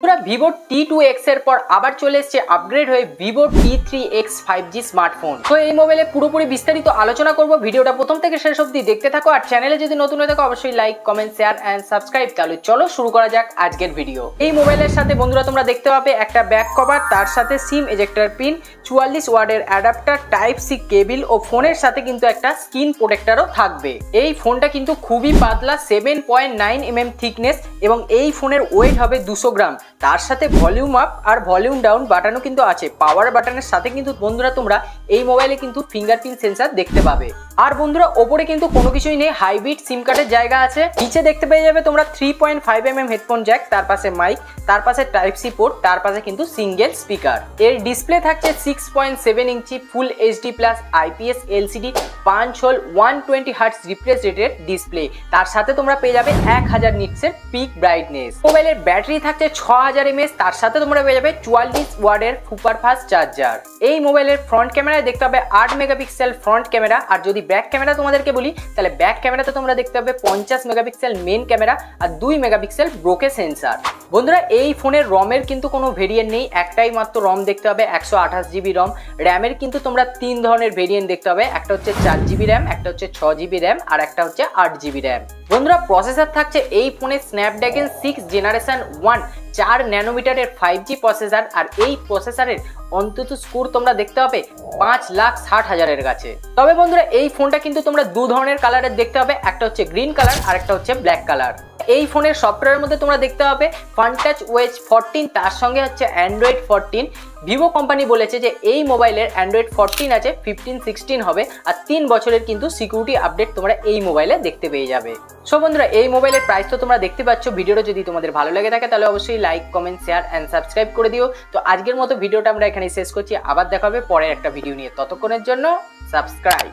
পুরা Vivo T2X এর পর আবার চলে এসেছে আপগ্রেড হয়ে ভিভো T3X 5G স্মার্টফোন। তো এই মোবাইলে পুরোপুরি বিস্তারিত আলোচনা করব। ভিডিওটা প্রথম থেকে শেষ অবধি দেখতে থাকো। আর চ্যানেলে যদি নতুন হয়ে থাকো অবশ্যই like, comment, share and subscribe. তাহলে চলো শুরু করা যাক আজকের ভিডিও। এই মোবাইলের সাথে বন্ধুরা তোমরা দেখতে পাবে একটা ব্যাক কভার, তার সাথে সিম এজেক্টর পিন, 44 ওয়াটের অ্যাডাপ্টার, টাইপ সি কেবল ও ফোনের সাথে কিন্তু একটা স্ক্রিন প্রোটেক্টরও থাকবে। এই ফোনটা কিন্তু খুবই পাতলা, 7.9 mm থিকনেস এবং এই ফোনের ওয়েট হবে 200 গ্রাম। তার সাথে ভলিউম আপ আর ভলিউম ডাউন বাটনও কিন্তু আছে। পাওয়ার বাটনের সাথে কিন্তু বন্ধুরা তোমরা এই মোবাইলে কিন্তু ফিঙ্গারপ্রিন্ট সেন্সর দেখতে পাবে। আর বন্ধুরা ওপরে কিন্তু কোনো কিছুই নেই, হাইব্রিড সিম কার্ডের জায়গা আছে। নিচে দেখতে পেয়ে যাবে তোমরা 3.5 mm হেডফোন জ্যাক, তার পাশে মাইক, তার পাশে টাইপ সি পোর্ট, তার পাশে কিন্তু সিঙ্গেল স্পিকার। এর ডিসপ্লে থাকছে 6.7 inch full HD plus IPS LCD 5 hole 120 hertz refresh রেটের ডিসপ্লে। তার সাথে তোমরা পেয়ে যাবে 1000 নিটসের পিক ব্রাইটনেস। মোবাইলের ব্যাটারি থাকছে 6000 mAh, তার সাথে তোমরা পেয়ে যাবে 44 ওয়াটের সুপার ফাস্ট চার্জার। এই মোবাইলের ফ্রন্ট ক্যামেরায় দেখতে পাবে 8 মেগাপিক্সেল ফ্রন্ট ক্যামেরা। আর যদি ব্যাক ক্যামেরা তোমাদেরকে বলি তাহলে ব্যাক ক্যামেরাতে তোমরা দেখতে পাবে 50 মেগাপিক্সেল মেন ক্যামেরা আর 2 মেগাপিক্সেল ব্রোকে সেন্সার। বন্ধুরা এই ফোনের রমের কিন্তু কোনো ভেরিয়েন্ট নেই, একটাই মাত্র রম দেখতে হবে 128 GB রম। র্যামের কিন্তু তোমরা 3 ধরনের ভেরিয়েন্ট দেখতে হবে, একটা হচ্ছে 4 GB র্যাম, একটা হচ্ছে 6 GB র্যাম আর একটা হচ্ছে 8 GB র্যাম। বন্ধুরা প্রসেসর থাকছে এই ফোনে স্ন্যাপড্রাগন 6 জেনারেশন 1 4 ন্যানোমিটারের 5G প্রসেসর। আর এই প্রসেসরের অন্তত স্কোর তোমরা দেখতে পাবে 5,60,000-এর কাছে। তবে বন্ধুরা এই ফোনটা কিন্তু তোমরা দু ধরনের কালারের দেখতে হবে, একটা হচ্ছে গ্রিন কালার আর একটা হচ্ছে ব্ল্যাক কালার। এই ফোনের সফটওয়্যারের মধ্যে তোমরা দেখতে পাবে ফানটাচ ওএস 14, তার সঙ্গে হচ্ছে অ্যান্ড্রয়েড 14। ভিভো কোম্পানি বলেছে যে এই মোবাইলের অ্যান্ড্রয়েড 14 আছে, 15, 16 হবে আর 3 বছরের কিন্তু সিকিউরিটি আপডেট তোমরা এই মোবাইলে দেখতে পেয়ে যাবে। সো বন্ধুরা এই মোবাইলের প্রাইস তো তোমরা দেখতে পাচ্ছ। ভিডিওটা যদি তোমাদের ভালো লেগে থাকে তাহলে অবশ্যই like, comment, share and subscribe করে দিও। তো আজকের মতো ভিডিওটা আমরা এখানে শেষ করছি, আবার দেখা হবে পরের একটা ভিডিও নিয়ে। ততক্ষণের জন্য সাবস্ক্রাইব।